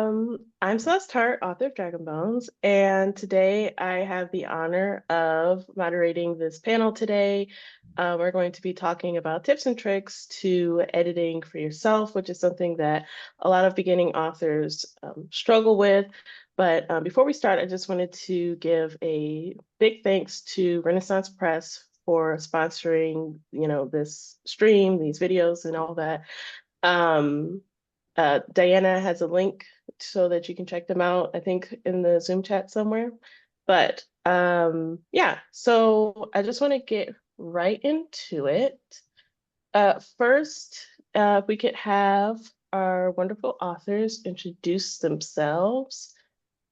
I'm Celeste Hart, author of Dragon Bones, and today I have the honor of moderating this panel today. We're going to be talking about tips and tricks to editing for yourself, which is something that a lot of beginning authors struggle with. But before we start, I just wanted to give a big thanks to Renaissance Press for sponsoring, this stream, these videos, and all that. Diana has a link so that you can check them out, I think in the Zoom chat somewhere. But yeah, so I just want to get right into it. First, if we could have our wonderful authors introduce themselves.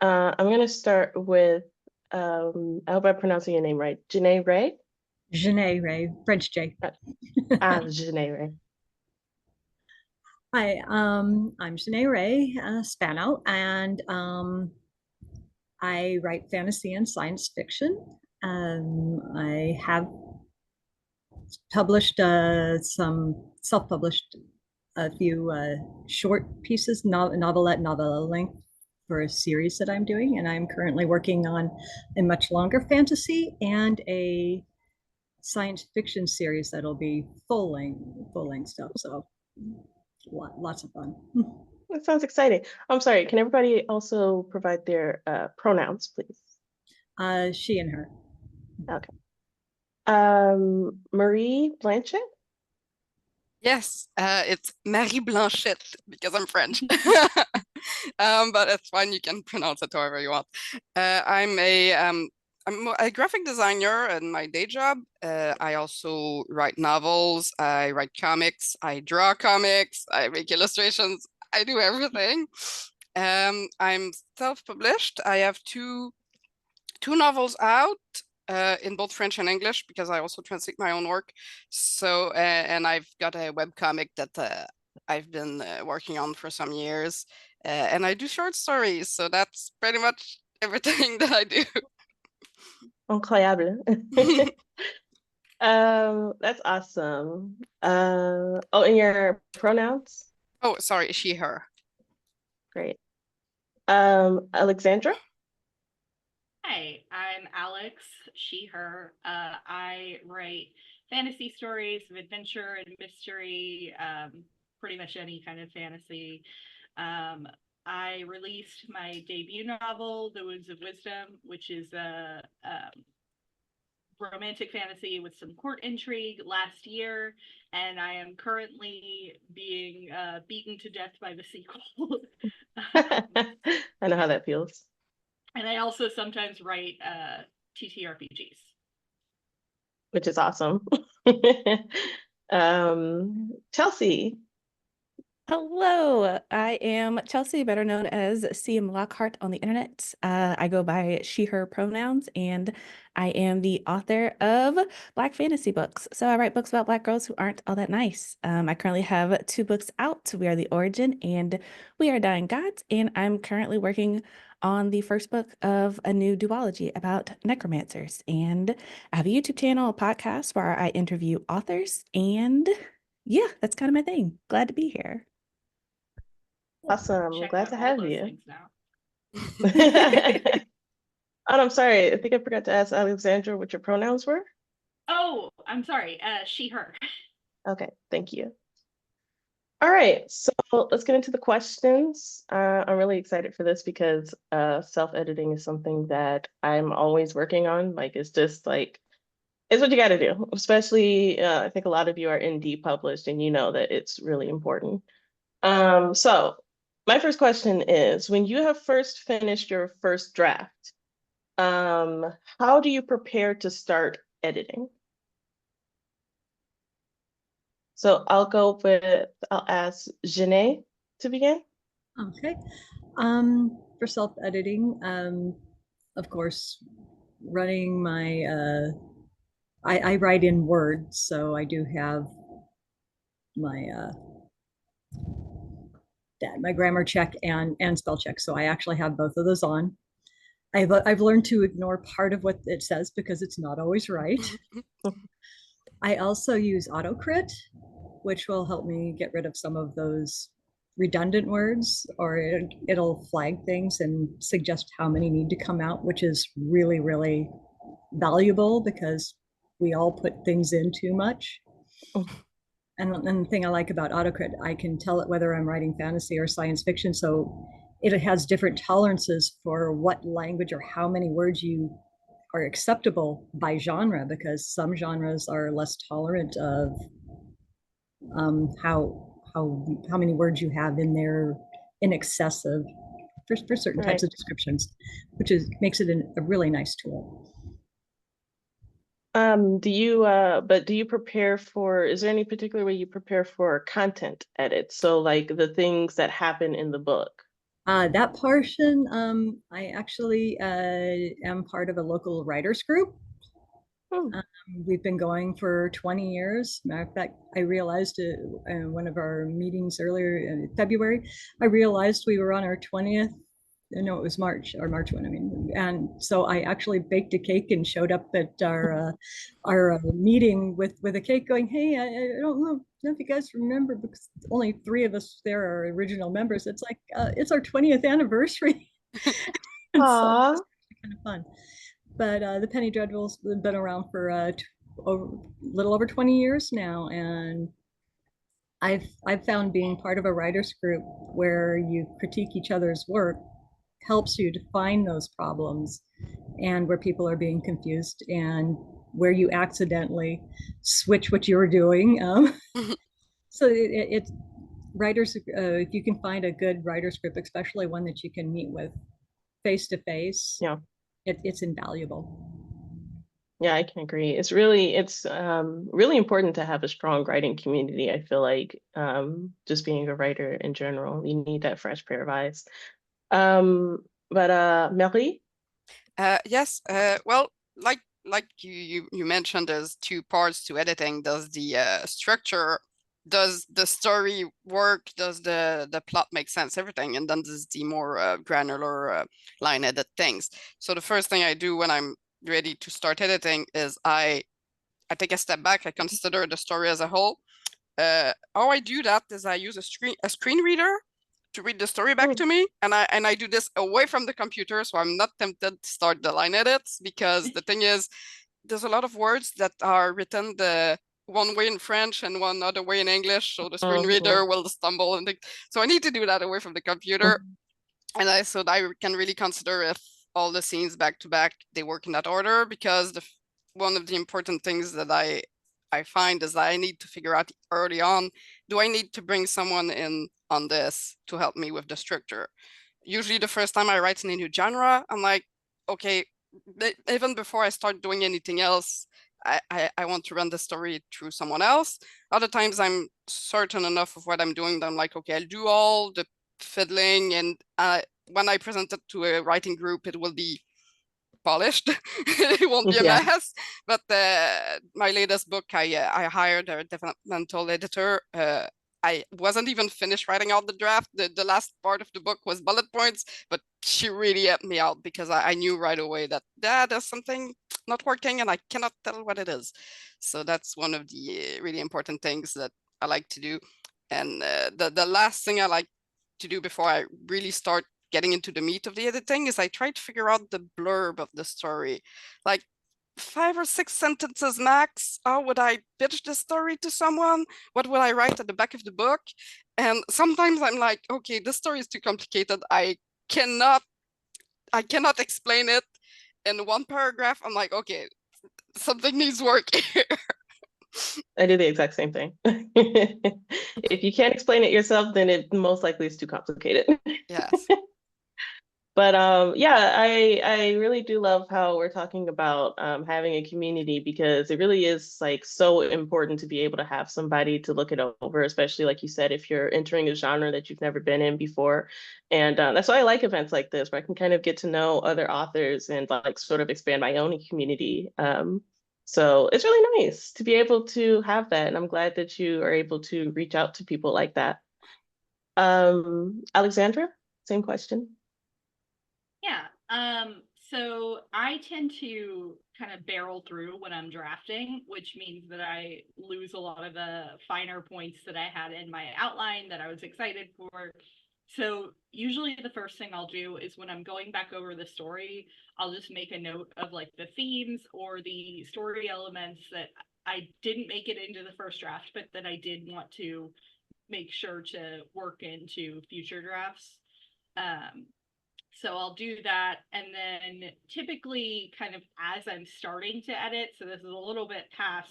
I'm going to start with, I hope I'm pronouncing your name right, Janae Ray. Janae Ray, French J. Janae Ray. Hi, I'm Janae Ray Spano, and I write fantasy and science fiction. I have published some self-published a few short pieces, novelette, novella length for a series that I'm doing, and I'm currently working on a much longer fantasy and a science fiction series that'll be full length stuff. So lots of fun. That sounds exciting. I'm sorry, can everybody also provide their pronouns, please? She and her. Okay. Marie Blanchett? Yes, it's Marie Blanchette because I'm French. But it's fine, you can pronounce it however you want. I'm a graphic designer in my day job. I also write novels, I write comics, I draw comics, I make illustrations, I do everything. I'm self-published. I have two novels out in both French and English because I also translate my own work. So, and I've got a webcomic that I've been working on for some years. And I do short stories. So that's pretty much everything that I do. Incroyable. That's awesome. Oh, and your pronouns? Oh, sorry, she, her. Great. Alexandra? Hi, I'm Alex, she, her. I write fantasy stories of adventure and mystery, pretty much any kind of fantasy. I released my debut novel, The Wounds of Wisdom, which is a romantic fantasy with some court intrigue last year, and I am currently being beaten to death by the sequel. I know how that feels. And I also sometimes write TTRPGs. Which is awesome. Chelsea. Hello, I am Chelsea, better known as CM Lockhart on the internet. I go by she, her pronouns, and I am the author of Black fantasy books. So I write books about Black girls who aren't all that nice. I currently have 2 books out. We Are the Origin and We Are Dying Gods, and I'm currently working on the first book of a new duology about necromancers. And I have a YouTube channel, a podcast where I interview authors, and yeah, that's kind of my thing. Glad to be here. Awesome. Check Glad out to all have those you. things now. Oh, I'm sorry. I think I forgot to ask Alexandra what your pronouns were. Oh, I'm sorry. She, her. Okay, thank you. All right, so let's get into the questions. I'm really excited for this because self-editing is something that I'm always working on. Like, it's just like, it's what you got to do, especially I think a lot of you are indie published and you know that it's really important. So my first question is, when you have first finished your first draft, how do you prepare to start editing? So I'll ask Janae to begin. Okay. For self-editing, of course, running my I write in Word, so I do have my my grammar check and spell check. So I actually have both of those on. I've learned to ignore part of what it says because it's not always right. I also use AutoCrit, which will help me get rid of some of those redundant words, or it'll flag things and suggest how many need to come out, which is really, really valuable because we all put things in too much. And the thing I like about AutoCrit, I can tell it whether I'm writing fantasy or science fiction. So it has different tolerances for what language or how many words you are acceptable by genre, because some genres are less tolerant of how many words you have in there in excess of for certain types of descriptions, which makes it a really nice tool. Do you prepare for, is there any particular way you prepare for content edits? So like the things that happen in the book? That portion, I actually am part of a local writers group. We've been going for 20 years. Matter of fact, I realized in one of our meetings earlier in February, I realized we were on our 20th. No, it was March 1, I mean. And so I actually baked a cake and showed up at our meeting with a cake going, hey, I don't know if you guys remember, because only 3 of us there are original members. It's like, it's our 20th anniversary. Aww. So kind of fun. But the Penny Dreadful's been around for a little over 20 years now, and I've found being part of a writers group where you critique each other's work helps you to find those problems and where people are being confused and where you accidentally switch what you're doing. So it's writers, if you can find a good writers group, especially one that you can meet with face to face, yeah, it's invaluable. Yeah, I can agree. It's really important to have a strong writing community. I feel like just being a writer in general, you need that fresh pair of eyes. But Marie? Yes, well, like you mentioned, there's 2 parts to editing. Does the structure, does the story work, does the plot make sense, everything, and then there's the more granular line edit things. So the first thing I do when I'm ready to start editing is I take a step back. I consider the story as a whole. How I do that is I use a screen reader to read the story back to me, and I do this away from the computer, so I'm not tempted to start the line edits, because the thing is, there's a lot of words that are written the one way in French and one other way in English, so the screen reader will stumble and think. So I need to do that away from the computer, and I can really consider if all the scenes back to back they work in that order, because one of the important things that I find is that I need to figure out early on, do I need to bring someone in on this to help me with the structure? Usually the first time I write in a new genre, I'm like, okay, even before I start doing anything else, I want to run the story through someone else. Other times I'm certain enough of what I'm doing that I'm like, okay, I'll do all the fiddling, and when I present it to a writing group, it will be polished. It won't be a mess. But my latest book, I hired a developmental editor. I wasn't even finished writing out the draft. The last part of the book was bullet points, but she really helped me out, because I knew right away that there's something not working and I cannot tell what it is. So that's one of the really important things that I like to do. And the last thing I like to do before I really start getting into the meat of the editing is I try to figure out the blurb of the story, like 5 or 6 sentences max. How would I pitch the story to someone? What would I write at the back of the book? And sometimes I'm like, okay, this story is too complicated. I cannot explain it in 1 paragraph. I'm like, okay, something needs work here. I do the exact same thing. If you can't explain it yourself, then it most likely is too complicated. Yes. But yeah, I really do love how we're talking about having a community, because it really is like so important to be able to have somebody to look it over, especially like you said, if you're entering a genre that you've never been in before. And that's why I like events like this, where I can kind of get to know other authors and like sort of expand my own community. So it's really nice to be able to have that. And I'm glad that you are able to reach out to people like that. Alexandra, same question. Yeah. So I tend to kind of barrel through when I'm drafting, which means that I lose a lot of the finer points that I had in my outline that I was excited for. So usually the first thing I'll do is when I'm going back over the story, I'll just make a note of like the themes or the story elements that I didn't make it into the first draft, but that I did want to make sure to work into future drafts. Um, so I'll do that. And then typically, kind of as I'm starting to edit, so this is a little bit past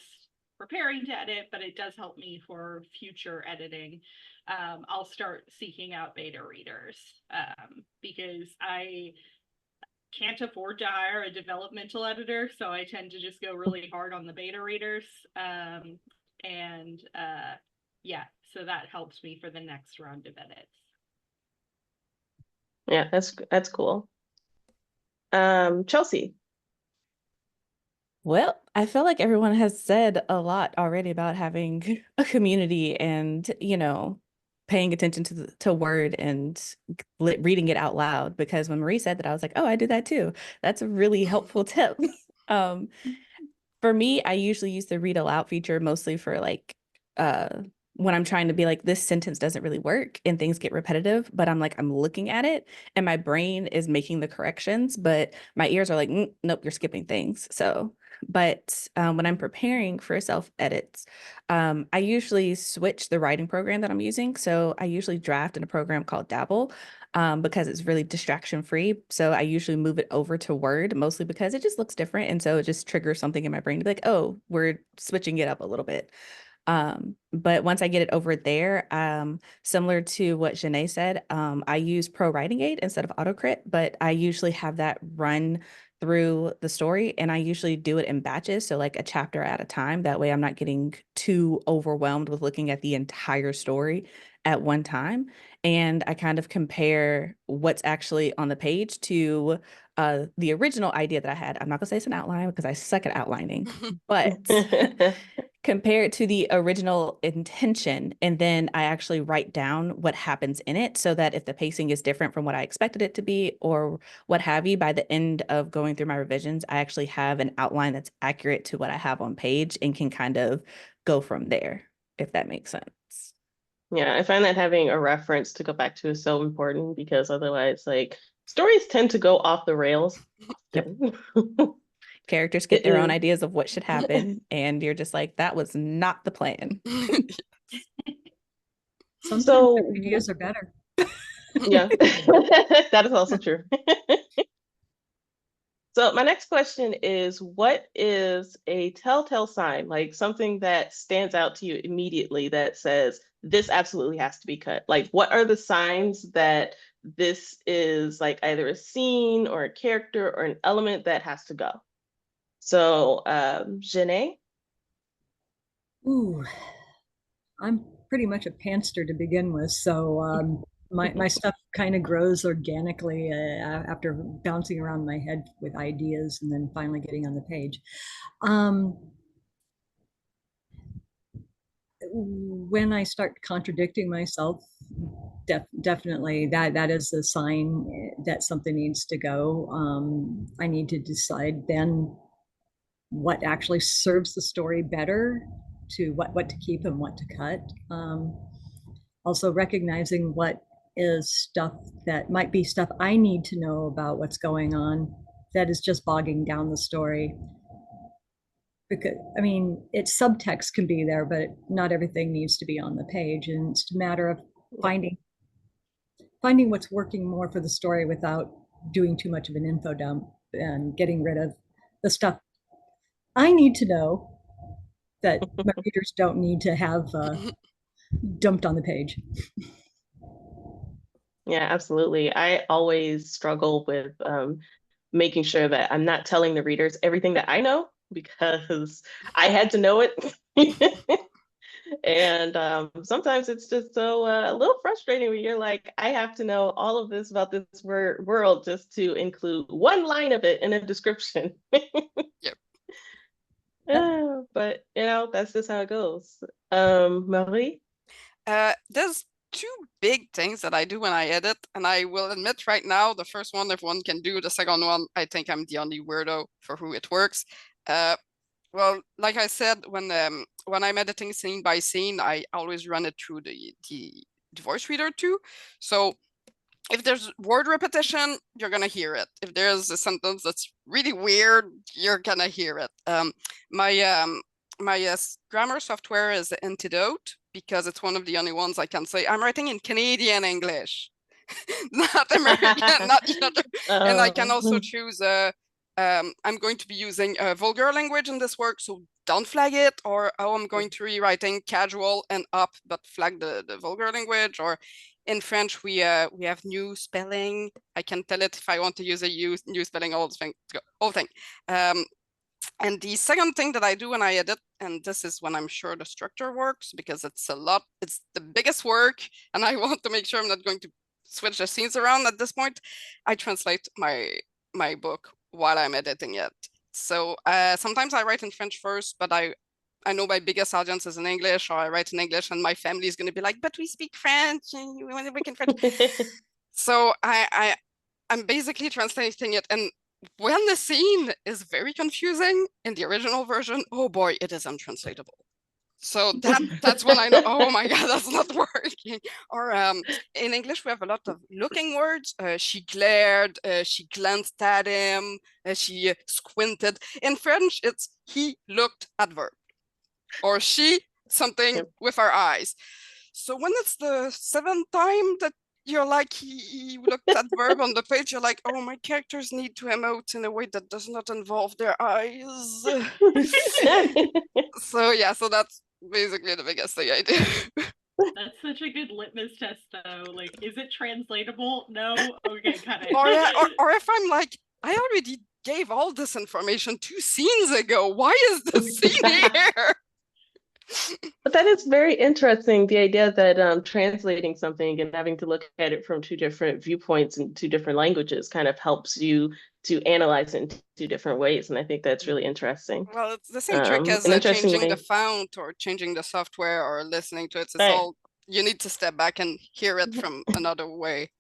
preparing to edit, but it does help me for future editing. I'll start seeking out beta readers because I can't afford to hire a developmental editor. So I tend to just go really hard on the beta readers. Yeah, so that helps me for the next round of edits. Yeah, that's cool. Chelsea. Well, I feel like everyone has said a lot already about having a community and, paying attention to word and reading it out loud. Because when Marie said that, I was like, oh, I do that too. That's a really helpful tip. Um, for me, I usually use the read aloud feature mostly for like uh when I'm trying to be like, this sentence doesn't really work and things get repetitive, but I'm looking at it and my brain is making the corrections, but my ears are like, nope, you're skipping things. So, but when I'm preparing for self edits, I usually switch the writing program that I'm using. So I usually draft in a program called Dabble, because it's really distraction free. So I usually move it over to Word, mostly because it just looks different. And so it just triggers something in my brain to be like, oh, we're switching it up a little bit. But once I get it over there, similar to what Janae said, I use Pro Writing Aid instead of AutoCrit, but I usually have that run through the story and I usually do it in batches. So like a chapter at a time. That way I'm not getting too overwhelmed with looking at the entire story at one time. And I kind of compare what's actually on the page to the original idea that I had. I'm not gonna say it's an outline because I suck at outlining, but compare it to the original intention. And then I actually write down what happens in it so that if the pacing is different from what I expected it to be or what have you, by the end of going through my revisions, I actually have an outline that's accurate to what I have on page and can kind of go from there, if that makes sense. Yeah, I find that having a reference to go back to is so important because otherwise, like, stories tend to go off the rails often. Characters get It their own is. ideas of what should happen, and you're just like, that was not the plan. Sometimes So, their ideas are better. yeah, that is also true. So my next question is, what is a telltale sign, like something that stands out to you immediately that says this absolutely has to be cut? Like, what are the signs that this is like either a scene or a character or an element that has to go? So, Janae? Ooh, I'm pretty much a pantster to begin with, so my stuff kind of grows organically after bouncing around my head with ideas and then finally getting on the page. Um, when I start contradicting myself, definitely that is a sign that something needs to go. I need to decide then what actually serves the story better, to what to keep and what to cut. Also recognizing what is stuff that might be stuff I need to know about what's going on that is just bogging down the story. Because I mean, it's subtext can be there, but not everything needs to be on the page, and it's a matter of finding what's working more for the story without doing too much of an info dump and getting rid of the stuff I need to know that my readers don't need to have dumped on the page. Yeah, absolutely. I always struggle with making sure that I'm not telling the readers everything that I know because I had to know it. And sometimes it's just so a little frustrating when you're like, I have to know all of this about this world just to include one line of it in a description. Yep. But that's just how it goes. Marie? There's two big things that I do when I edit, and I will admit right now, the first one everyone can do, the second one, I think I'm the only weirdo for who it works. Well, like I said, when I'm editing scene by scene, I always run it through the voice reader too. So if there's word repetition, you're gonna hear it. If there's a sentence that's really weird, you're gonna hear it. My grammar software is Antidote because it's one of the only ones I can say I'm writing in Canadian English, not American, not the other. And I can also choose I'm going to be using vulgar language in this work, so don't flag it, or I'm going to be rewriting casual and up, but flag the vulgar language. Or in French, we have new spelling. I can tell it if I want to use a new spelling, whole thing. And the second thing that I do when I edit, and this is when I'm sure the structure works, because it's the biggest work, and I want to make sure I'm not going to switch the scenes around at this point, I translate my book while I'm editing it. So sometimes I write in French first, but I know my biggest audience is in English, or I write in English, and my family is going to be like, but we speak French, and we want to speak in French. So I'm basically translating it, and when the scene is very confusing in the original version, oh boy, it is untranslatable. So that's when I know, oh my God, that's not working. Or in English, we have a lot of looking words. She glared, she glanced at him, she squinted. In French, it's he looked at verb, or she something with her eyes. So when it's the seventh time that you're like, he looked at verb on the page, you're like, oh, my characters need to emote in a way that does not involve their eyes. So yeah, so that's basically the biggest thing I do. That's such a good litmus test, though. Like, is it translatable? No? Okay, cut it. Or if I'm like, I already gave all this information 2 scenes ago. Why is this scene here? But that is very interesting, the idea that translating something and having to look at it from 2 different viewpoints and 2 different languages kind of helps you to analyze it in 2 different ways. And I think that's really interesting. Well, it's the same trick as changing the font or changing the software or listening to it. It's all, you need to step back and hear it from another way.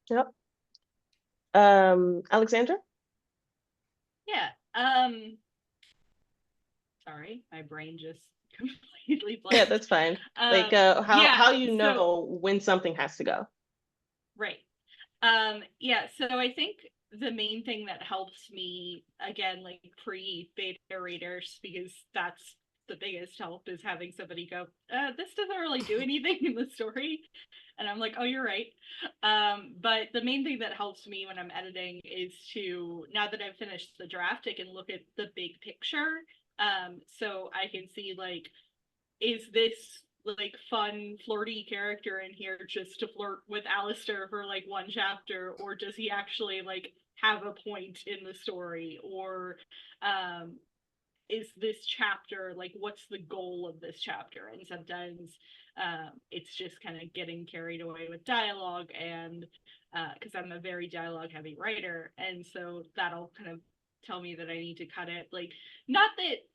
Yep. Alexandra? Yeah. Sorry, my brain just completely blanked. Yeah, that's fine. Like how you know when something has to go. Right. Yeah, so I think the main thing that helps me, again, like pre-beta readers, because that's the biggest help, is having somebody go, this doesn't really do anything in the story. And I'm like, oh, you're right. But the main thing that helps me when I'm editing is to, now that I've finished the draft, I can look at the big picture. So I can see, like, is this like fun flirty character in here just to flirt with Alistair for like 1 chapter, or does he actually like have a point in the story, or is this chapter like, what's the goal of this chapter? And sometimes it's just kind of getting carried away with dialogue, and because I'm a very dialogue heavy writer, and so that'll kind of tell me that I need to cut it. Like, not that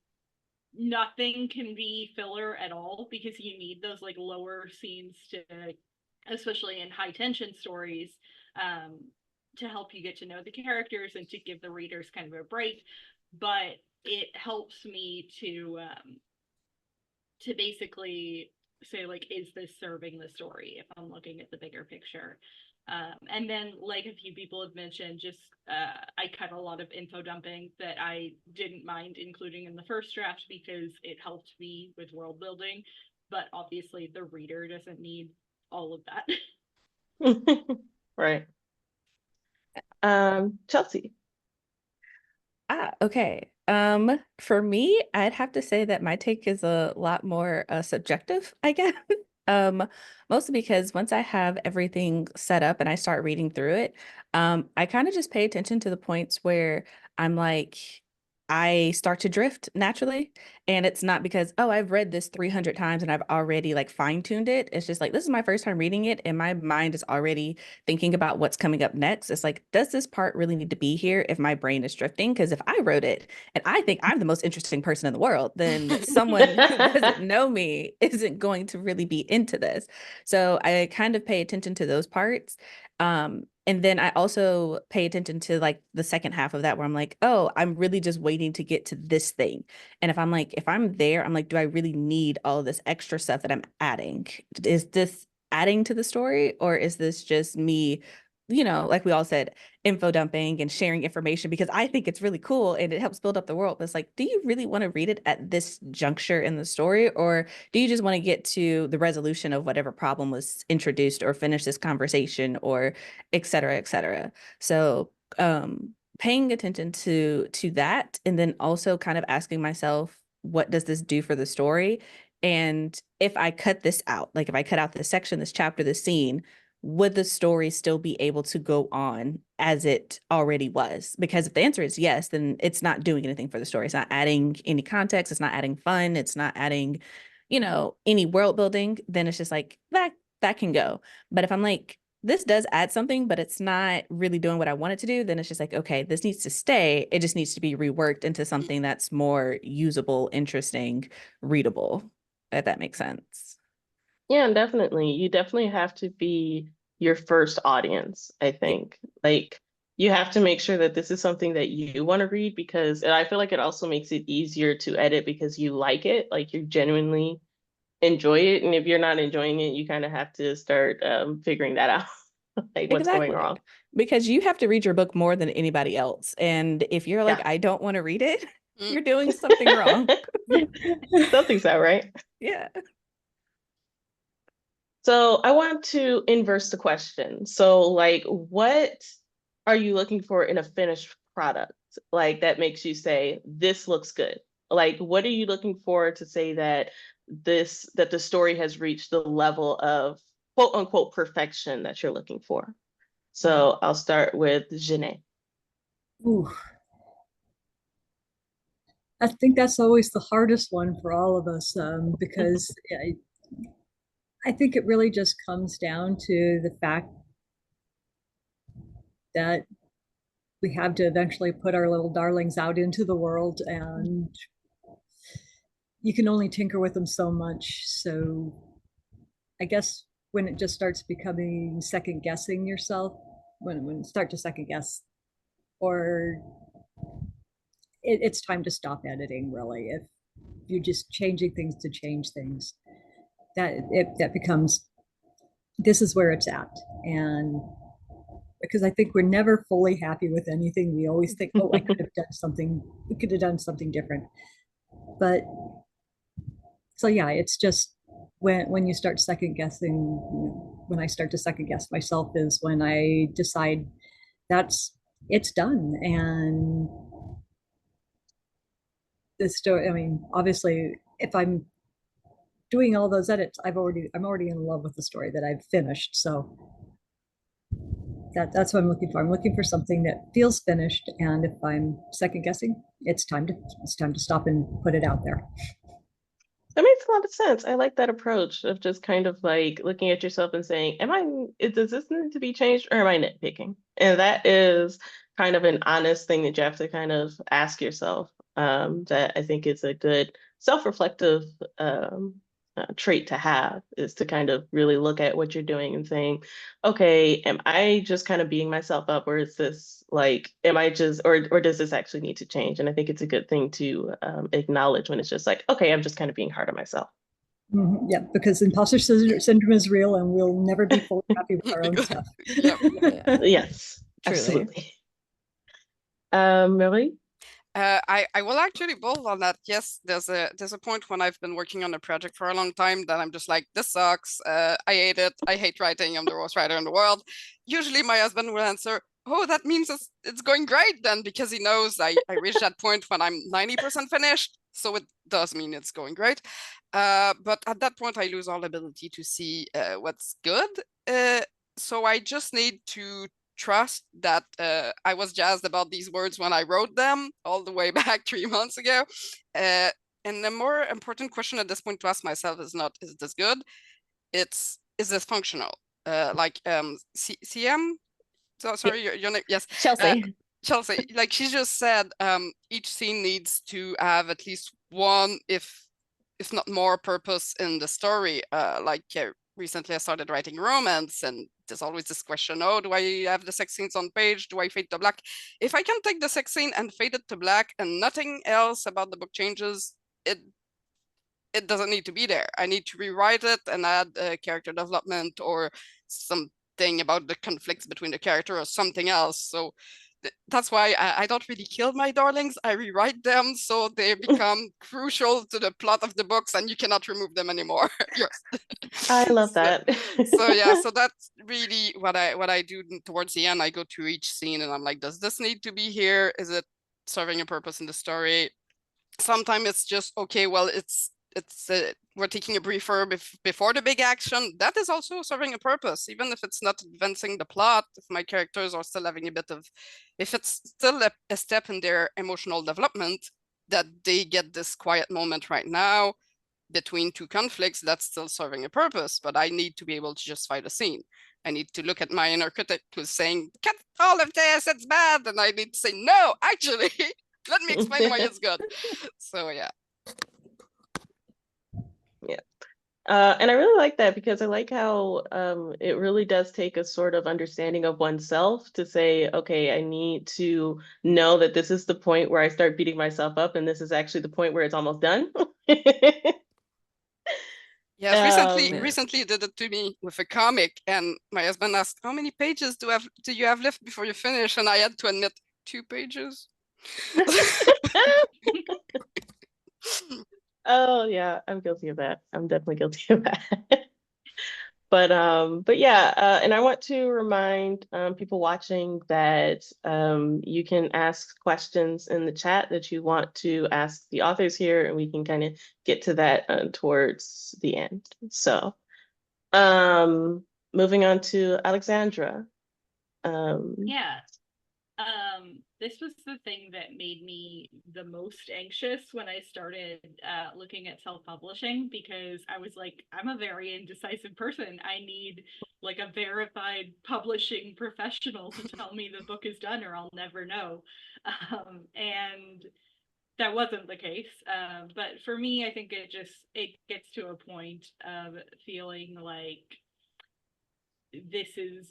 nothing can be filler at all, because you need those like lower scenes to, especially in high tension stories, to help you get to know the characters and to give the readers kind of a break. But it helps me to basically say, like, is this serving the story if I'm looking at the bigger picture? And then, like a few people have mentioned, just I cut a lot of info dumping that I didn't mind including in the first draft because it helped me with world building. But obviously, the reader doesn't need all of that. Right. Chelsea. Okay. For me, I'd have to say that my take is a lot more subjective, I guess. Mostly because once I have everything set up and I start reading through it, I kind of just pay attention to the points where I'm like, I start to drift naturally. And it's not because, oh, I've read this 300 times and I've already like fine-tuned it. It's just like, this is my first time reading it and my mind is already thinking about what's coming up next. It's like, does this part really need to be here if my brain is drifting? Because if I wrote it and I think I'm the most interesting person in the world, then someone who doesn't know me isn't going to really be into this. So I kind of pay attention to those parts. And then I also pay attention to like the second half of that where I'm like, oh, I'm really just waiting to get to this thing. And if I'm there, I'm like, do I really need all this extra stuff that I'm adding? Is this adding to the story or is this just me, like we all said, info dumping and sharing information because I think it's really cool and it helps build up the world. But it's like, do you really want to read it at this juncture in the story? Or do you just want to get to the resolution of whatever problem was introduced or finish this conversation or et cetera, et cetera? So paying attention to that and then also kind of asking myself, what does this do for the story? And if I cut this out, like if I cut out this section, this chapter, this scene, would the story still be able to go on as it already was? Because if the answer is yes, then it's not doing anything for the story. It's not adding any context. It's not adding fun. It's not adding, any world building. Then it's just like that can go. But if I'm like, this does add something, but it's not really doing what I want it to do, then it's just like, okay, this needs to stay. It just needs to be reworked into something that's more usable, interesting, readable, if that makes sense. Yeah, definitely. You definitely have to be your first audience, I think. Like, you have to make sure that this is something that you want to read because and I feel like it also makes it easier to edit because you like it, like you genuinely enjoy it. And if you're not enjoying it, you kind of have to start figuring that out, like what's going Exactly. wrong. Because you have to read your book more than anybody else. And if you're like, Yeah. I don't want to read it, Mm. you're doing something wrong. Something's not right. Yeah. So I want to inverse the question. So like, what are you looking for in a finished product? Like that makes you say, this looks good. Like, what are you looking for to say that that the story has reached the level of quote unquote perfection that you're looking for? So I'll start with Janae. Ooh, I think that's always the hardest one for all of us because I think it really just comes down to the fact that we have to eventually put our little darlings out into the world and you can only tinker with them so much. So I guess when it just starts becoming second guessing yourself, when you start to second guess, or it's time to stop editing really. If you're just changing things to change things, that becomes this is where it's at. And because I think we're never fully happy with anything. We always think, oh, I could have done something, we could have done something different. But so yeah, it's just when you start second guessing, when I start to second guess myself is when I decide that's it's done. And the story, I mean, obviously if I'm doing all those edits, I'm already in love with the story that I've finished. So that's what I'm looking for. I'm looking for something that feels finished. And if I'm second guessing, it's time to stop and put it out there. That makes a lot of sense. I like that approach of just kind of like looking at yourself and saying, does this need to be changed or am I nitpicking? And that is kind of an honest thing that you have to kind of ask yourself. That I think is a good self-reflective trait to have is to kind of really look at what you're doing and saying, okay, am I just kind of beating myself up or is this like, am I just, or does this actually need to change? And I think it's a good thing to acknowledge when it's just like, okay, I'm just kind of being hard on myself. Mm-hmm. Yeah, because imposter syndrome is real and we'll never be fully happy with our own stuff. Yep. Yeah. Yes, Truly. absolutely. Marie? I will actually build on that. Yes, there's a point when I've been working on a project for a long time that I'm just like, this sucks. I hate it. I hate writing. I'm the worst writer in the world. Usually my husband will answer, oh, that means it's going great then, because he knows I reached that point when I'm 90% finished. So it does mean it's going great. But at that point, I lose all ability to see what's good. So I just need to trust that I was jazzed about these words when I wrote them all the way back 3 months ago. And the more important question at this point to ask myself is not, is this good? It's, is this functional? CM? So sorry, your name, yes. Chelsea. Chelsea, like she just said, each scene needs to have at least one, if not more, purpose in the story. Recently I started writing romance, and there's always this question, oh, do I have the sex scenes on page? Do I fade to black? If I can take the sex scene and fade it to black and nothing else about the book changes, it doesn't need to be there. I need to rewrite it and add character development or something about the conflicts between the character or something else. So that's why I don't really kill my darlings. I rewrite them so they become crucial to the plot of the books, and you cannot remove them anymore. I love that. So yeah, so that's really what I do towards the end. I go through each scene and I'm like, does this need to be here? Is it serving a purpose in the story? Sometimes it's just, okay, well, it's we're taking a briefer before the big action. That is also serving a purpose, even if it's not advancing the plot. If my characters are still having a bit of, if it's still a step in their emotional development, that they get this quiet moment right now between two conflicts, that's still serving a purpose. But I need to be able to justify the scene. I need to look at my inner critic who's saying, cut all of this, it's bad. And I need to say, no, actually, let me explain why it's good. So yeah. Yeah. And I really like that, because I like how it really does take a sort of understanding of oneself to say, okay, I need to know that this is the point where I start beating myself up, and this is actually the point where it's almost done. Yes, recently you did it to me with a comic, and my husband asked, how many pages do you have left before you finish? And I had to admit, 2 pages. Oh yeah, I'm guilty of that. I'm definitely guilty of that. But yeah, and I want to remind people watching that you can ask questions in the chat that you want to ask the authors here, and we can kind of get to that towards the end. So moving on to Alexandra. Yeah. This was the thing that made me the most anxious when I started looking at self-publishing, because I was like, I'm a very indecisive person. I need like a verified publishing professional to tell me the book is done, or I'll never know. And that wasn't the case. But for me, I think it gets to a point of feeling like this is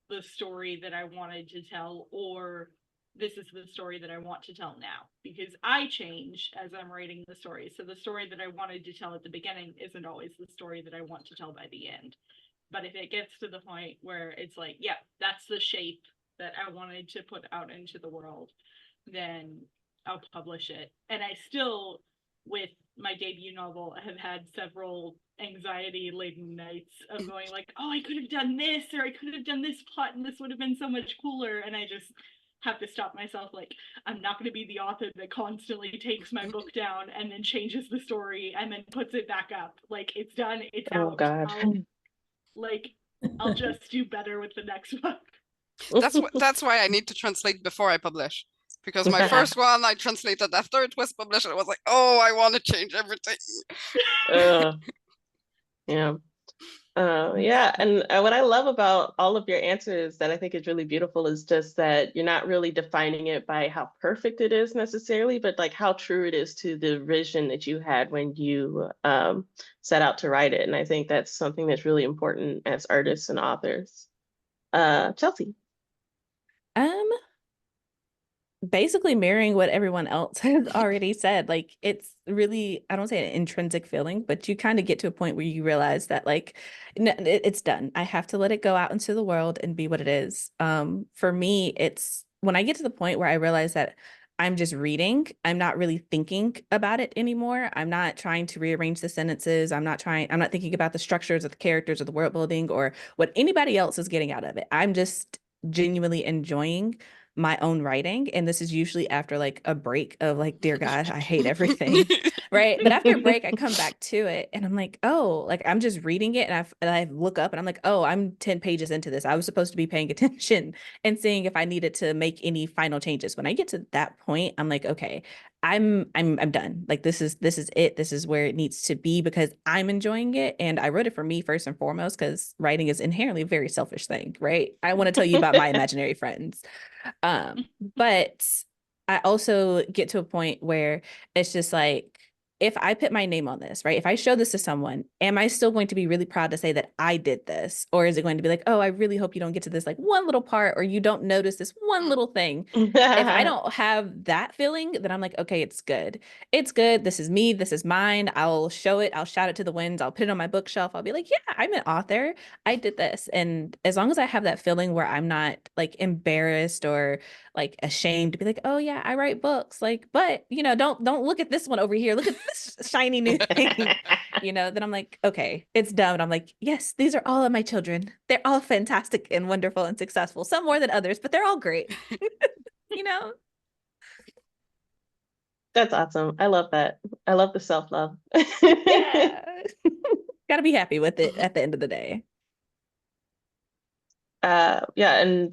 the story that I wanted to tell, or this is the story that I want to tell now, because I change as I'm writing the story. So the story that I wanted to tell at the beginning isn't always the story that I want to tell by the end. But if it gets to the point where it's like, yeah, that's the shape that I wanted to put out into the world, then I'll publish it. And I still, with my debut novel, have had several anxiety-laden nights of going like, oh, I could have done this, or I could have done this plot, and this would have been so much cooler. And I just have to stop myself, like, I'm not going to be the author that constantly takes my book down and then changes the story and then puts it back up. Like, it's done, it's out. Oh God. I'll just do better with the next book. That's why I need to translate before I publish. Because my first one I translated after it was published, and I was like, oh, I want to change everything. Yeah. Yeah, and what I love about all of your answers that I think is really beautiful is just that you're not really defining it by how perfect it is necessarily, but like how true it is to the vision that you had when you set out to write it. And I think that's something that's really important as artists and authors. Chelsea. Basically mirroring what everyone else has already said. Like, it's really, I don't say an intrinsic feeling, but you kind of get to a point where you realize that like it's done. I have to let it go out into the world and be what it is. For me, it's when I get to the point where I realize that I'm just reading, I'm not really thinking about it anymore. I'm not trying to rearrange the sentences. I'm not thinking about the structures of the characters or the world building or what anybody else is getting out of it. I'm just genuinely enjoying my own writing. And this is usually after like a break of like, dear God, I hate everything. Right. But after a break, I come back to it and I'm like, oh, like I'm just reading it and I look up and I'm like, oh, I'm 10 pages into this. I was supposed to be paying attention and seeing if I needed to make any final changes. When I get to that point, I'm like, okay, I'm done. Like this is it. This is where it needs to be because I'm enjoying it. And I wrote it for me first and foremost, because writing is inherently a very selfish thing, right? I want to tell you about my imaginary friends. But I also get to a point where it's just like, if I put my name on this, right? If I show this to someone, am I still going to be really proud to say that I did this? Or is it going to be like, oh, I really hope you don't get to this like one little part or you don't notice this one little thing? If I don't have that feeling, then I'm like, okay, it's good. It's good. This is me. This is mine. I'll show it. I'll shout it to the winds. I'll put it on my bookshelf. I'll be like, yeah, I'm an author. I did this. And as long as I have that feeling where I'm not like embarrassed or like ashamed to be like, oh yeah, I write books. Like, but you know, don't look at this one over here. Look at this shiny new thing. Then I'm like, okay, it's done. I'm like, yes, these are all of my children. They're all fantastic and wonderful and successful. Some more than others, but they're all great. you know? That's awesome. I love that. I love the self-love. Yeah. Gotta be happy with it at the end of the day. Yeah, and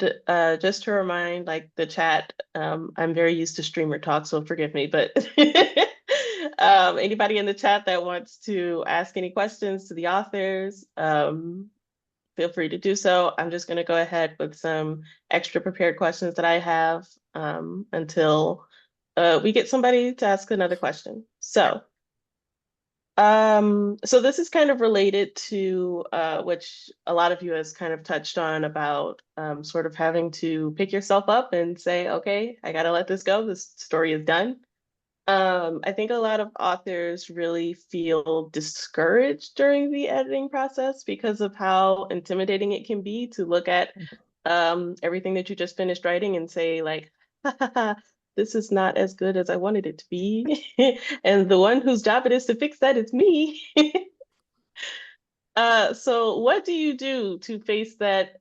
just to remind like the chat, I'm very used to streamer talk, so forgive me, but anybody in the chat that wants to ask any questions to the authors, feel free to do so. I'm just going to go ahead with some extra prepared questions that I have until we get somebody to ask another question. So this is kind of related to which a lot of you has kind of touched on about sort of having to pick yourself up and say, okay, I gotta let this go. This story is done. I think a lot of authors really feel discouraged during the editing process because of how intimidating it can be to look at everything that you just finished writing and say like, this is not as good as I wanted it to be. And the one whose job it is to fix that is me. So what do you do to face that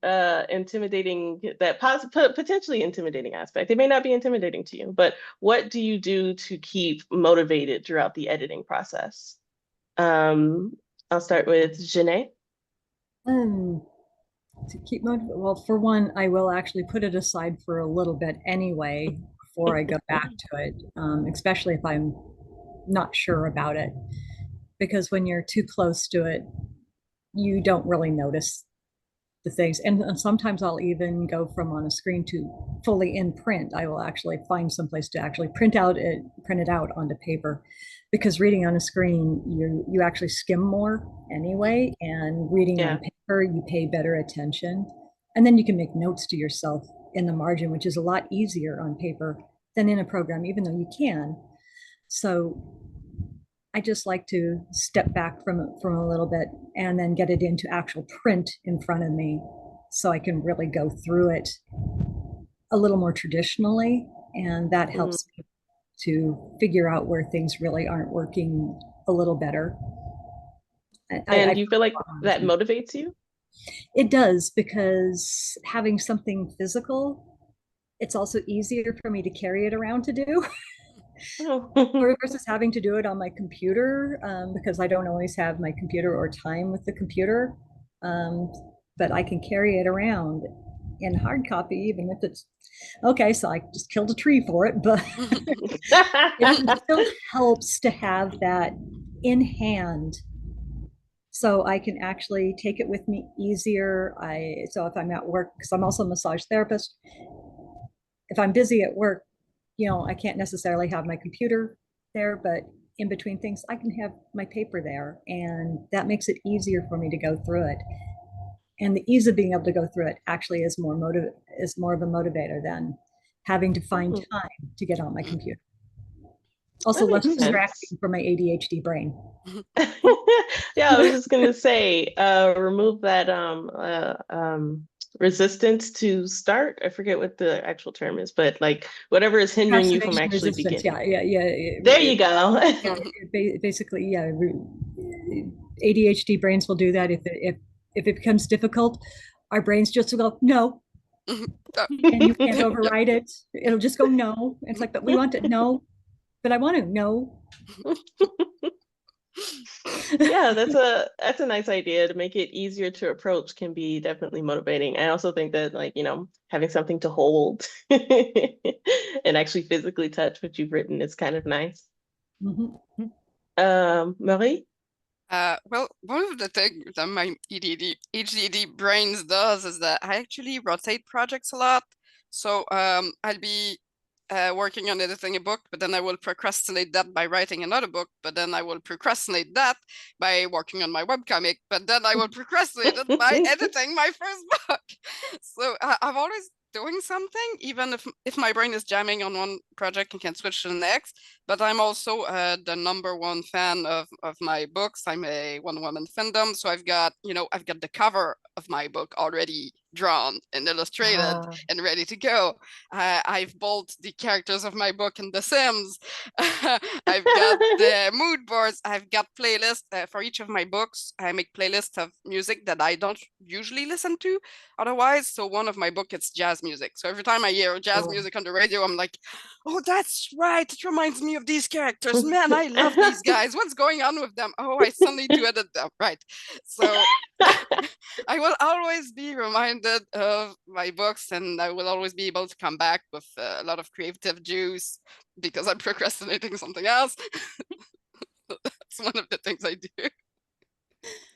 potentially intimidating aspect? It may not be intimidating to you, but what do you do to keep motivated throughout the editing process? I'll start with Janae. To keep motivated, well, for one, I will actually put it aside for a little bit anyway before I go back to it, especially if I'm not sure about it. Because when you're too close to it, you don't really notice the things. And sometimes I'll even go from on a screen to fully in print. I will actually find someplace to actually print it out onto paper, because reading on a screen, you actually skim more anyway, and reading on paper, you pay better attention, and then you can make notes to yourself in the margin, which is a lot easier on paper than in a program, even though you can. So I just like to step back from a little bit and then get it into actual print in front of me, so I can really go through it a little more traditionally, and that helps me to figure out where things really aren't working a little better. And do you feel like that motivates you? It does, because having something physical, it's also easier for me to carry it around to do. Versus having to do it on my computer, because I don't always have my computer or time with the computer, but I can carry it around in hard copy, even if it's okay. So I just killed a tree for it, but it still helps to have that in hand, so I can actually take it with me easier. So if I'm at work, because I'm also a massage therapist, if I'm busy at work, I can't necessarily have my computer there, but in between things, I can have my paper there, and that makes it easier for me to go through it. And the ease of being able to go through it actually is more of a motivator than having to find time to get on my computer. Also less distracting for my ADHD brain. Yeah, I was just gonna say, remove that resistance to start. I forget what the actual term is, but like whatever is hindering you from actually beginning. Yeah. There you go. Basically, ADHD brains will do that. If it becomes difficult, our brains just will go no, and you can't override it. It'll just go no. It's like, but we want it no. but I want to know. Yeah, that's a nice idea. To make it easier to approach can be definitely motivating. I also think that, like, having something to hold and actually physically touch what you've written is kind of nice. Mhm. Marie? Well, one of the things that my HDD brains does is that I actually rotate projects a lot. So I'll be working on editing a book, but then I will procrastinate that by writing another book, but then I will procrastinate that by working on my webcomic, but then I will procrastinate it by editing my first book. So I'm always doing something, even if my brain is jamming on one project and can switch to the next. But I'm also the #1 fan of my books. I'm a one-woman fandom, so I've got the cover of my book already drawn and illustrated and ready to go. I've built the characters of my book in The Sims. I've got the mood boards. I've got playlists for each of my books. I make playlists of music that I don't usually listen to otherwise. So one of my books, it's jazz music. So every time I hear jazz music on the radio, I'm like, oh, that's right. It reminds me of these characters. Man, I love these guys. What's going on with them? Oh, I still need to edit them. Right. So I will always be reminded of my books, and I will always be able to come back with a lot of creative juice because I'm procrastinating something else. That's one of the things I do.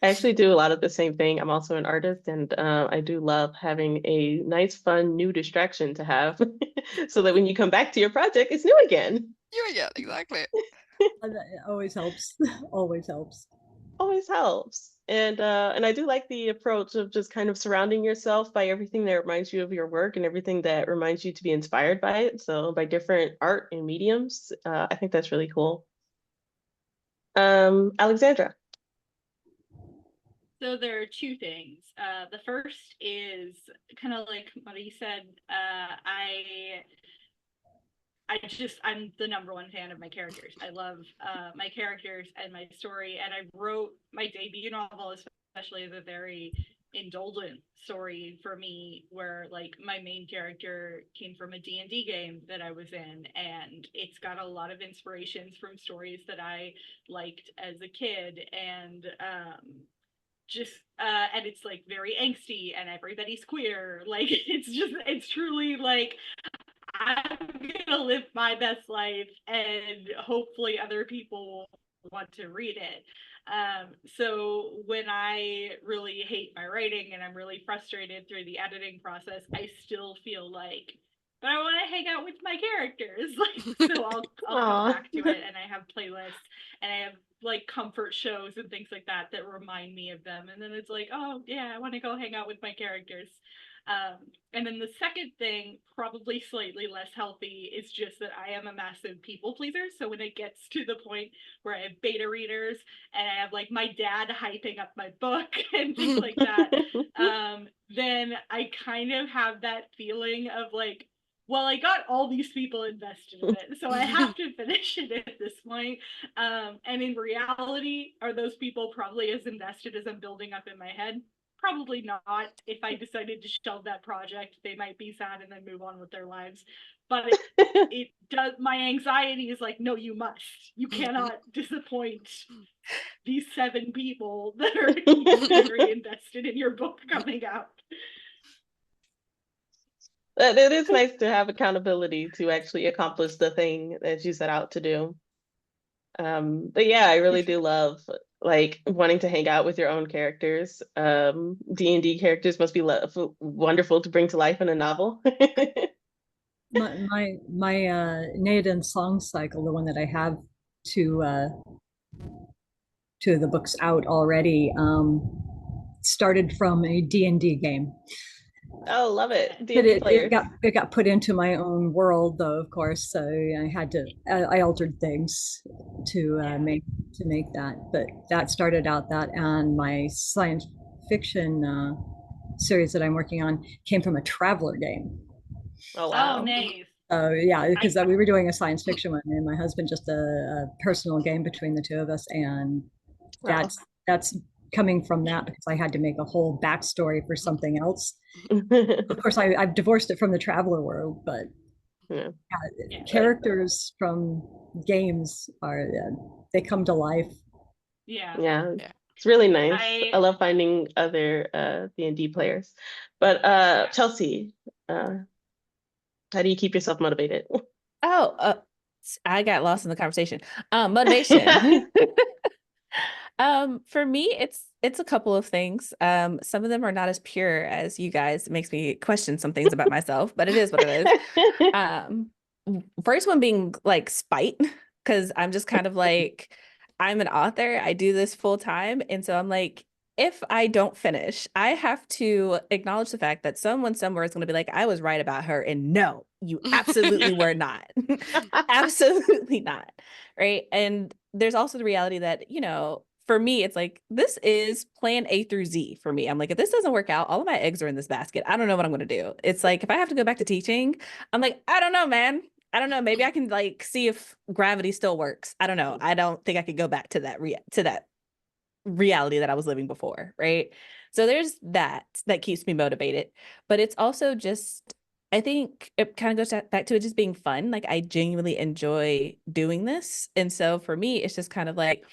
I actually do a lot of the same thing. I'm also an artist, and I do love having a nice, fun, new distraction to have so that when you come back to your project, it's new again. Yeah, exactly. It always helps. Always helps. Always helps. And I do like the approach of just kind of surrounding yourself by everything that reminds you of your work and everything that reminds you to be inspired by it. So by different art and mediums, I think that's really cool. Alexandra. So there are two things. The first is kind of like what you said. I'm the #1 fan of my characters. I love my characters and my story. And I wrote my debut novel, especially, as a very indulgent story for me, where like my main character came from a D&D game that I was in, and it's got a lot of inspirations from stories that I liked as a kid, and and it's like very angsty and everybody's queer. Like it's truly like I'm gonna live my best life, and hopefully other people want to read it. So when I really hate my writing and I'm really frustrated through the editing process, I still feel like, but I want to hang out with my characters. Like, so I'll come back to it, and I have playlists, and I have like comfort shows and things like that that remind me of them. And then it's like, oh yeah, I want to go hang out with my characters. And then the second thing, probably slightly less healthy, is just that I am a massive people pleaser. So when it gets to the point where I have beta readers and I have like my dad hyping up my book and things like that, then I kind of have that feeling of like, well, I got all these people invested in it, so I have to finish it at this point. And in reality, are those people probably as invested as I'm building up in my head? Probably not. If I decided to shelve that project, they might be sad and then move on with their lives. But it does. My anxiety is like, no, you must. You cannot disappoint these 7 people that are very invested in your book coming out. It is nice to have accountability to actually accomplish the thing that you set out to do. But yeah, I really do love like wanting to hang out with your own characters. D&D characters must be wonderful to bring to life in a novel. my Naden song cycle, the one that I have to the books out already, started from a D&D game. Oh, love it. But D&D players. it got put into my own world, though, of course. So I had to I altered things to make that. But that started out that, and my science fiction series that I'm working on came from a Traveler game. Oh wow. Oh, nice. Oh yeah, because we were doing a science fiction one, and my husband just a personal game between the two of us, and that's coming from that because I had to make a whole backstory for something else. Of course, I've divorced it from the Traveler world, but Yeah. Yeah. Characters from games are they come to life. Yeah. Yeah. Yeah. It's really nice. I- I love finding other D&D players. But Chelsea, how do you keep yourself motivated? Oh, I got lost in the conversation. Motivation. For me, it's a couple of things. Some of them are not as pure as you guys. It makes me question some things about myself, but it is what it is. Um, First one being like spite, because I'm just kind of like, I'm an author. I do this full time, and so I'm like, if I don't finish, I have to acknowledge the fact that someone somewhere is going to be like, I was right about her, and no, you absolutely were not. Absolutely not. Right. And there's also the reality that, for me, it's like, this is plan A through Z for me. I'm like, if this doesn't work out, all of my eggs are in this basket. I don't know what I'm going to do. It's like, if I have to go back to teaching, I'm like, I don't know, man. I don't know. Maybe I can like see if gravity still works. I don't know. I don't think I could go back to that reality that I was living before, right? So there's that keeps me motivated. But it's also just, I think it kind of goes back to it just being fun. Like I genuinely enjoy doing this. And so for me, it's just kind of like,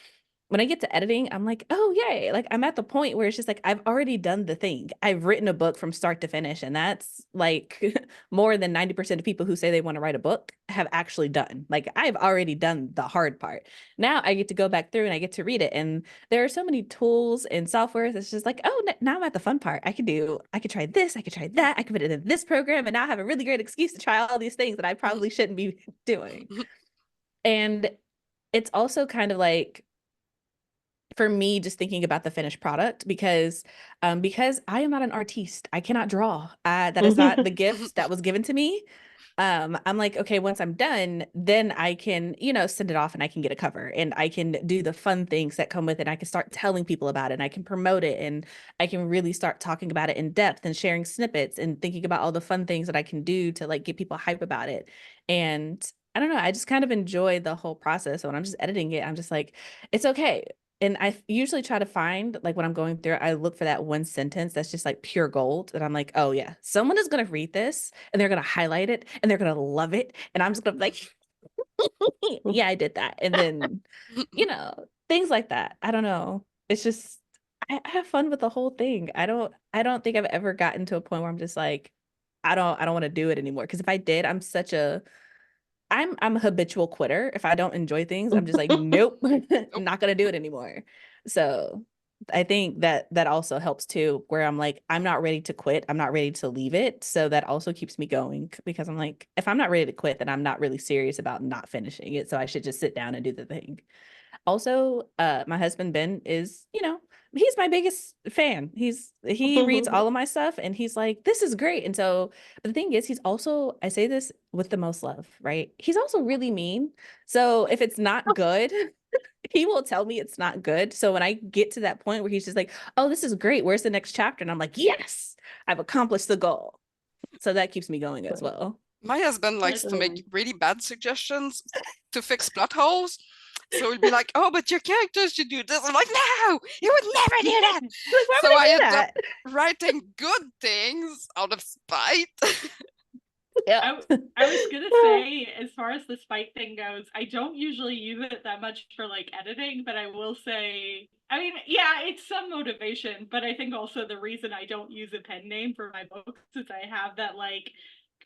when I get to editing, I'm like, oh, yay. Like I'm at the point where it's just like, I've already done the thing. I've written a book from start to finish. And that's like more than 90% of people who say they want to write a book have actually done. Like I've already done the hard part. Now I get to go back through and I get to read it. And there are so many tools and software that's just like, oh, now I'm at the fun part. I could try this, I could try that, I could put it in this program. And now I have a really great excuse to try all these things that I probably shouldn't be doing. And it's also kind of like, for me, just thinking about the finished product because I am not an artiste. I cannot draw. That is not the gift that was given to me. I'm like, okay, once I'm done, then I can, send it off and I can get a cover and I can do the fun things that come with it. I can start telling people about it and I can promote it and I can really start talking about it in depth and sharing snippets and thinking about all the fun things that I can do to like get people hype about it. And I don't know, I just kind of enjoy the whole process. So when I'm just editing it, I'm just like, it's okay. And I usually try to find, like when I'm going through it, I look for that one sentence that's just like pure gold. And I'm like, oh yeah, someone is going to read this and they're going to highlight it and they're going to love it. And I'm just going to be like, yeah, I did that. And then, things like that. I don't know. It's just, I have fun with the whole thing. I don't think I've ever gotten to a point where I'm just like, I don't want to do it anymore. Cause if I did, I'm a habitual quitter. If I don't enjoy things, I'm just like, nope, I'm not gonna do it anymore. So I think that also helps too, where I'm like, I'm not ready to quit. I'm not ready to leave it. So that also keeps me going because I'm like, if I'm not ready to quit, then I'm not really serious about not finishing it. So I should just sit down and do the thing. Also, my husband Ben is, he's my biggest fan. He reads all of my stuff and he's like, this is great. And so, but the thing is, he's also, I say this with the most love, right? He's also really mean. So if it's not good, he will tell me it's not good. So when I get to that point where he's just like, oh, this is great. Where's the next chapter? And I'm like, yes, I've accomplished the goal. So that keeps me going as well. My husband likes to make Mm. really bad suggestions to fix plot holes. So he'll be like, oh, but your characters should do this. I'm like, no, you would never do that. Like, why So would I do end that? up writing good things out of spite. Yeah. I was gonna say, as far as the spite thing goes, I don't usually use it that much for like editing, but I will say, I mean, yeah, it's some motivation, but I think also the reason I don't use a pen name for my books is I have that like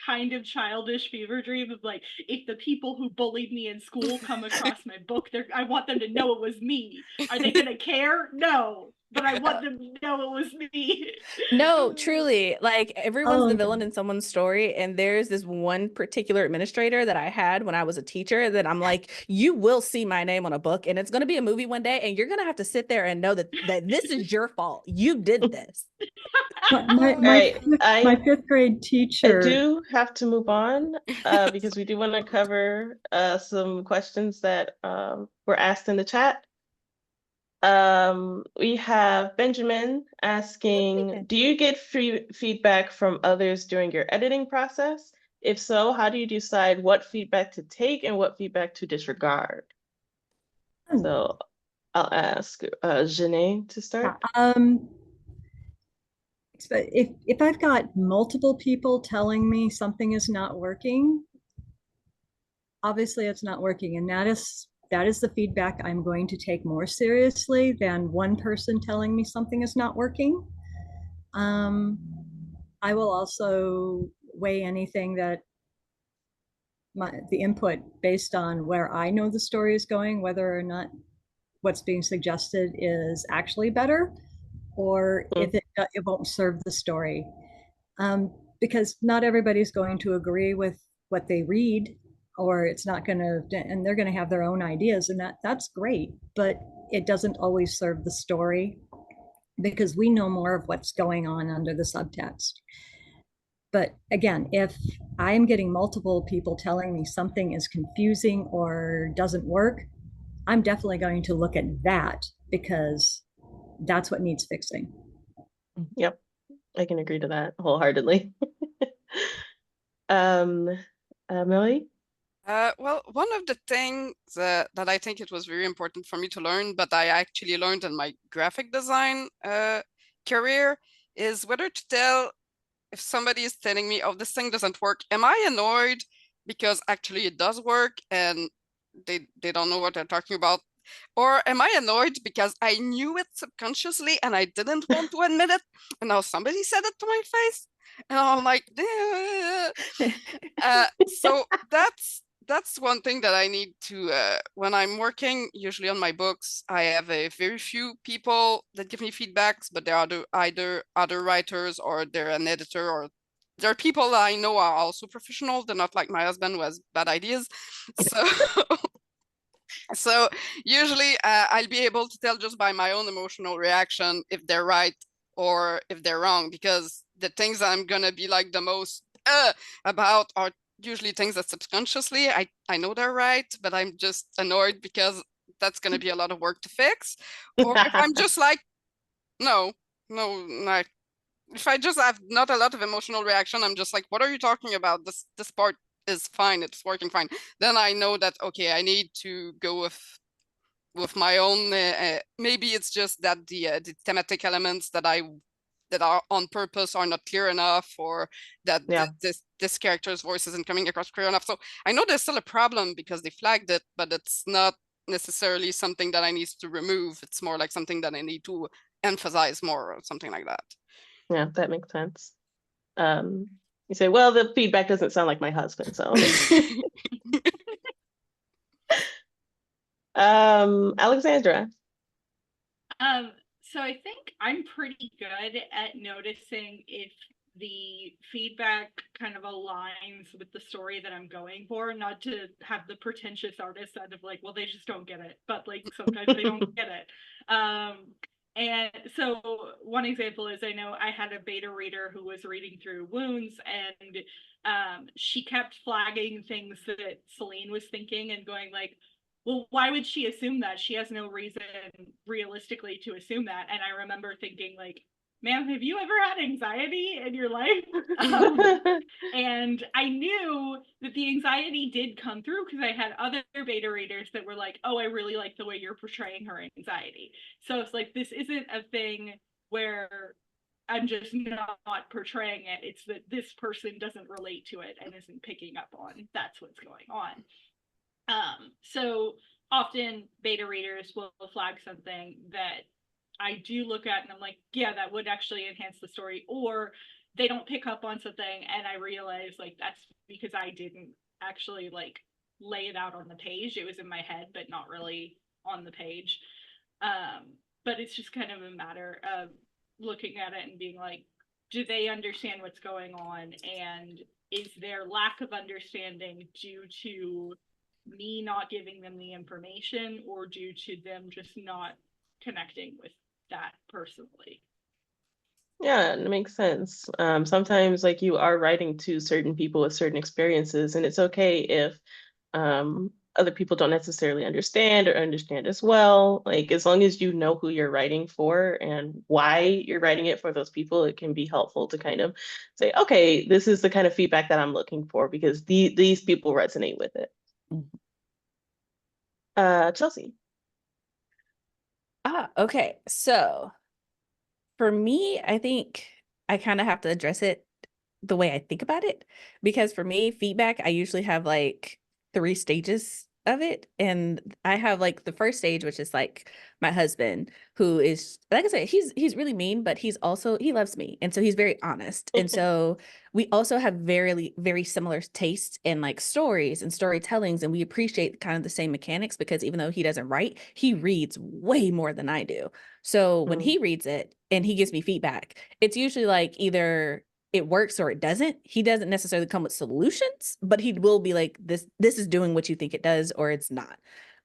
kind of childish fever dream of like, if the people who bullied me in school come across my book, I want them to know it was me. Are they gonna care? No, but I want them to know it was me. No, truly, like everyone's the Oh, villain in someone's story. And there's this one particular administrator that I had when I was a teacher that I'm like, you will see my name on a book and it's going to be a movie one day. And you're going to have to sit there and know that this is your fault. You did this. my All right, my fifth grade I teacher. do have to move on because we do want to cover some questions that were asked in the chat. We have Benjamin asking, do you get free feedback from others during your editing process? If so, how do you decide what feedback to take and what feedback to disregard? So I'll ask Janae to start. If I've got multiple people telling me something is not working, obviously it's not working, and that is the feedback I'm going to take more seriously than one person telling me something is not working. I will also weigh anything that the input based on where I know the story is going, whether or not what's being suggested is actually better, or if it won't serve the story. Because not everybody's going to agree with what they read, or it's not going to, and they're going to have their own ideas, and that's great, but it doesn't always serve the story because we know more of what's going on under the subtext. But again, if I'm getting multiple people telling me something is confusing or doesn't work, I'm definitely going to look at that because that's what needs fixing. Yep, I can agree to that wholeheartedly. Melody? Well, one of the things that I think it was very important for me to learn, but I actually learned in my graphic design career, is whether to tell if somebody is telling me, oh, this thing doesn't work, am I annoyed because actually it does work and they don't know what they're talking about? Or am I annoyed because I knew it subconsciously and I didn't want to admit it, and now somebody said it to my face? And I'm like, so that's one thing that I need to, when I'm working, usually on my books, I have a very few people that give me feedbacks, but they're either other writers or they're an editor, or there are people that I know are also professional. They're not like my husband who has bad ideas. So so usually I'll be able to tell just by my own emotional reaction if they're right or if they're wrong, because the things I'm gonna be like the most about are usually things that subconsciously I know they're right, but I'm just annoyed because that's gonna be a lot of work to fix. Or if I'm just like, no, like if I just have not a lot of emotional reaction, I'm just like, what are you talking about? This part is fine, it's working fine. Then I know that, okay, I need to go with my own, maybe it's just that the thematic elements that are on purpose are not clear enough, or that Yeah. this character's voice isn't coming across clear enough. So I know there's still a problem because they flagged it, but it's not necessarily something that I need to remove. It's more like something that I need to emphasize more or something like that. Yeah, that makes sense. You say, well, the feedback doesn't sound like my husband, so. Alexandra. So I think I'm pretty good at noticing if the feedback kind of aligns with the story that I'm going for, not to have the pretentious artist side of like, well, they just don't get it, but like sometimes they don't get it. And so one example is, I know I had a beta reader who was reading through Wounds, and she kept flagging things that Celine was thinking and going like, well, why would she assume that? She has no reason realistically to assume that. And I remember thinking like, ma'am, have you ever had anxiety in your life? And I knew that the anxiety did come through because I had other beta readers that were like, oh, I really like the way you're portraying her anxiety. So it's like, this isn't a thing where I'm just not portraying it. It's that this person doesn't relate to it and isn't picking up on that's what's going on. So often beta readers will flag something that I do look at and I'm like, yeah, that would actually enhance the story. Or they don't pick up on something and I realize like that's because I didn't actually like lay it out on the page. It was in my head, but not really on the page. But it's just kind of a matter of looking at it and being like, do they understand what's going on? And is their lack of understanding due to me not giving them the information or due to them just not connecting with that personally? Yeah, it makes sense. Sometimes like you are writing to certain people with certain experiences, and it's okay if other people don't necessarily understand or understand as well. Like as long as you know who you're writing for and why you're writing it for those people, it can be helpful to kind of say, okay, this is the kind of feedback that I'm looking for because these people resonate with it. Chelsea. Okay. So for me, I think I kind of have to address it the way I think about it, because for me, feedback, I usually have like 3 stages of it. And I have like the first stage, which is like my husband, who is, like I said, he's really mean, but he loves me. And so he's very honest. And so we also have very, very similar tastes in like stories and storytellings. And we appreciate kind of the same mechanics because even though he doesn't write, he reads way more than I do. So when he reads it and he gives me feedback, it's usually like either it works or it doesn't. He doesn't necessarily come with solutions, but he will be like, this is doing what you think it does, or it's not.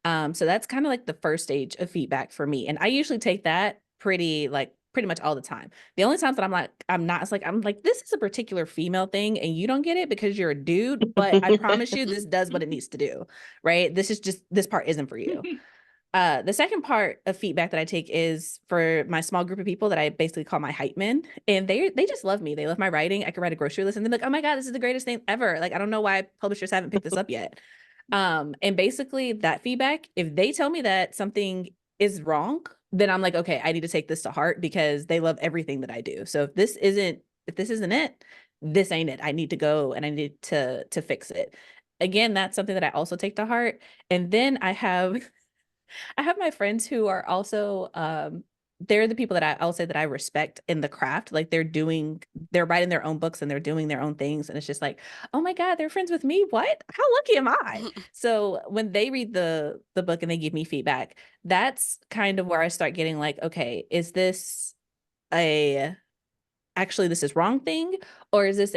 So that's kind of like the first stage of feedback for me. And I usually take that pretty much all the time. The only times that I'm not, it's like, I'm like, this is a particular female thing and you don't get it because you're a dude, but I promise you this does what it needs to do, right? This part isn't for you. The second part of feedback that I take is for my small group of people that I basically call my hype men. And they just love me. They love my writing. I can write a grocery list and they're like, oh my God, this is the greatest thing ever. Like, I don't know why publishers haven't picked this up yet. And basically that feedback, if they tell me that something is wrong, then I'm like, okay, I need to take this to heart because they love everything that I do. So if this isn't it, this ain't it. I need to go and I need to fix it. Again, that's something that I also take to heart. And then I have my friends who are also they're the people that I'll say that I respect in the craft. Like they're writing their own books and they're doing their own things. And it's just like, oh my God, they're friends with me. What? How lucky am I? So when they read the book and they give me feedback, that's kind of where I start getting like, okay, is this a actually this is wrong thing, or is this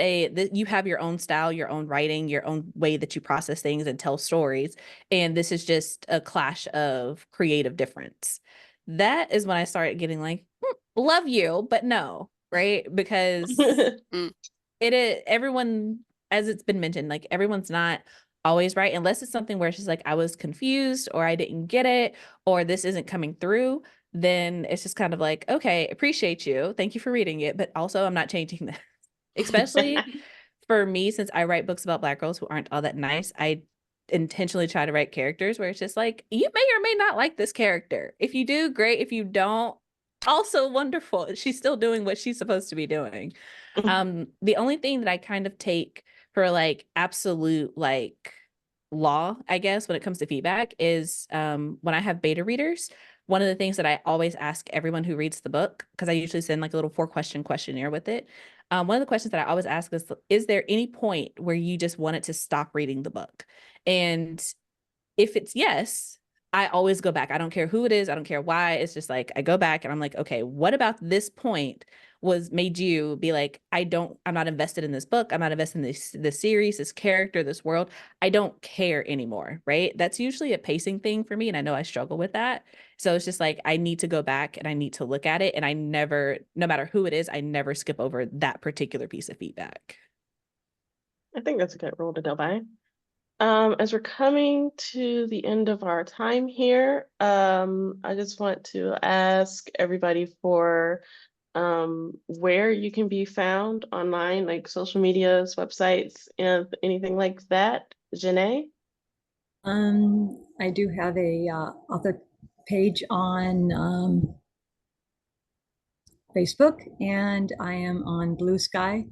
you have your own style, your own writing, your own way that you process things and tell stories, and this is just a clash of creative difference? That is when I started getting like, love you but no, right? Because it is everyone, as it's been mentioned, like everyone's not always right unless it's something where it's just like I was confused or I didn't get it or this isn't coming through. Then it's just kind of like, okay, appreciate you, thank you for reading it, but also I'm not changing that. Especially for me, since I write books about Black girls who aren't all that nice, I intentionally try to write characters where it's just like, you may or may not like this character. If you do, great. If you don't, also wonderful. She's still doing what she's supposed to be doing. The only thing that I kind of take for like absolute like law, I guess, when it comes to feedback is when I have beta readers, one of the things that I always ask everyone who reads the book, because I usually send like a little 4-question questionnaire with it. One of the questions that I always ask is there any point where you just wanted to stop reading the book? And if it's yes, I always go back. I don't care who it is. I don't care why. It's just like I go back and I'm like, okay, what about this point made you be like, I'm not invested in this book. I'm not invested in this series, this character, this world. I don't care anymore, right? That's usually a pacing thing for me. And I know I struggle with that. So it's just like, I need to go back and I need to look at it. And I never, no matter who it is, I never skip over that particular piece of feedback. I think that's a good rule to go by. As we're coming to the end of our time here, I just want to ask everybody for where you can be found online, like social medias, websites, and anything like that. Janae? I do have a author page on Facebook, and I am on Blue Sky,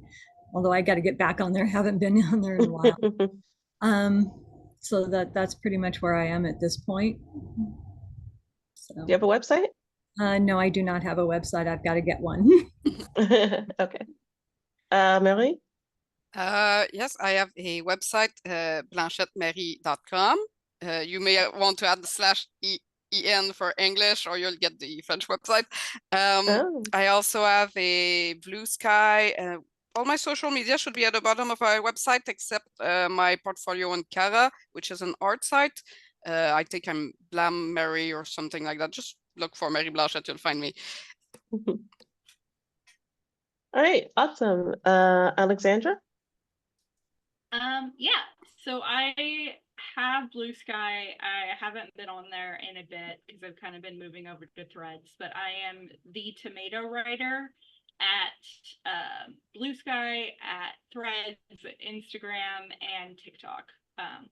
although I got to get back on there. Haven't been on there in a while. So that's pretty much where I am at this point. So, Do you have a website? no, I do not have a website. I've got to get one. Okay. Marie? Yes, I have a website, blanchettemery.com. You may want to add the /en for English, or you'll get the French website. I also have a Blue Sky. All my social media should be at the bottom of our website, except my portfolio on Cara, which is an art site. I think I'm Blam Mary or something like that. Just look for Mary Blanchette, you'll find me. All right, awesome. Alexandra? Yeah, so I have Blue Sky. I haven't been on there in a bit because I've kind of been moving over to Threads, but I am the Tomato Writer at Blue Sky, at Threads, Instagram, and TikTok.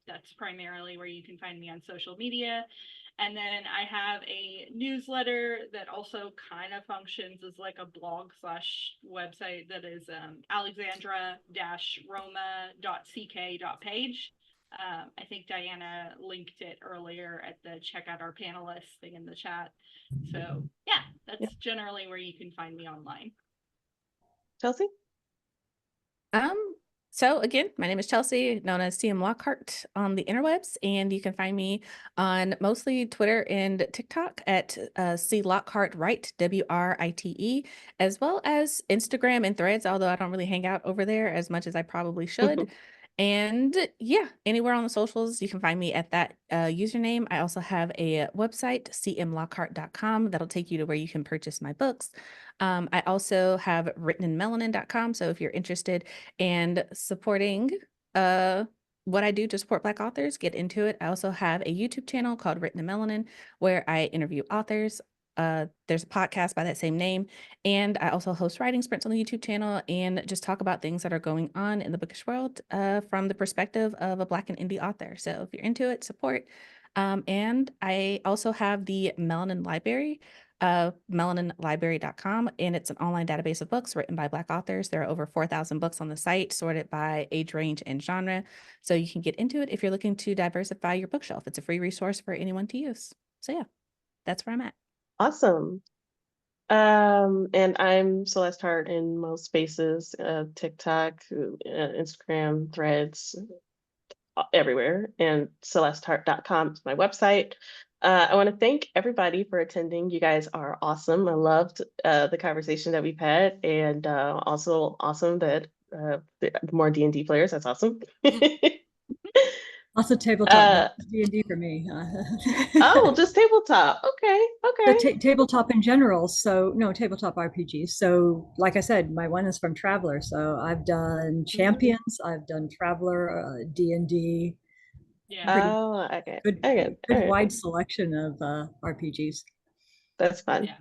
That's primarily where you can find me on social media. And then I have a newsletter that also kind of functions as like a blog / website that is alexandra-roma.ck.page. I think Diana linked it earlier at the check out our panelists thing in the chat. So yeah, that's generally where you can find me online. Chelsea? So again, my name is Chelsea, known as CM Lockhart on the interwebs, and you can find me on mostly Twitter and TikTok at C Lockhart Write, WRITE, as well as Instagram and Threads, although I don't really hang out over there as much as I probably should. And yeah, anywhere on the socials, you can find me at that username. I also have a website, cmlockhart.com, that'll take you to where you can purchase my books. I also have writteninmelanin.com. So if you're interested in supporting what I do to support Black authors, get into it. I also have a YouTube channel called Written in Melanin where I interview authors. There's a podcast by that same name. And I also host writing sprints on the YouTube channel and just talk about things that are going on in the bookish world from the perspective of a Black and indie author. So if you're into it, support. And I also have the Melanin Library, melaninlibrary.com, and it's an online database of books written by Black authors. There are over 4,000 books on the site, sorted by age range and genre. So you can get into it if you're looking to diversify your bookshelf. It's a free resource for anyone to use. So yeah, that's where I'm at. Awesome. And I'm Celeste Hart in most spaces, TikTok, Instagram, Threads, everywhere. And celestehart.com is my website. I want to thank everybody for attending. You guys are awesome. I loved the conversation that we've had, and also awesome that the more D&D players. That's awesome. Also tabletop, D&D for me. Oh, just tabletop. Okay. The tabletop in general. So no, tabletop RPGs. So like I said, my one is from Traveler. So I've done Champions, I've done Traveler, D&D. Yeah. Oh, okay. Good wide selection of RPGs. That's fun. Yeah.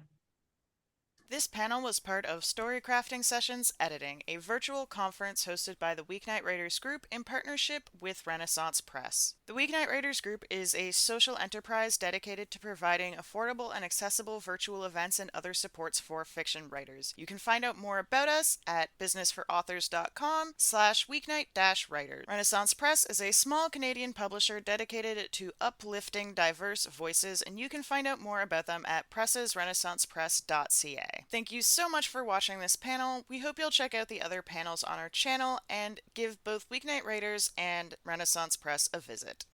This panel was part of Storycrafting Sessions Editing, a virtual conference hosted by the Weeknight Writers Group in partnership with Renaissance Press. The Weeknight Writers Group is a social enterprise dedicated to providing affordable and accessible virtual events and other supports for fiction writers. You can find out more about us at businessforauthors.com/weeknight-writers. Renaissance Press is a small Canadian publisher dedicated to uplifting diverse voices, and you can find out more about them at pressesrenaissancepress.ca. Thank you so much for watching this panel. We hope you'll check out the other panels on our channel and give both Weeknight Writers and Renaissance Press a visit.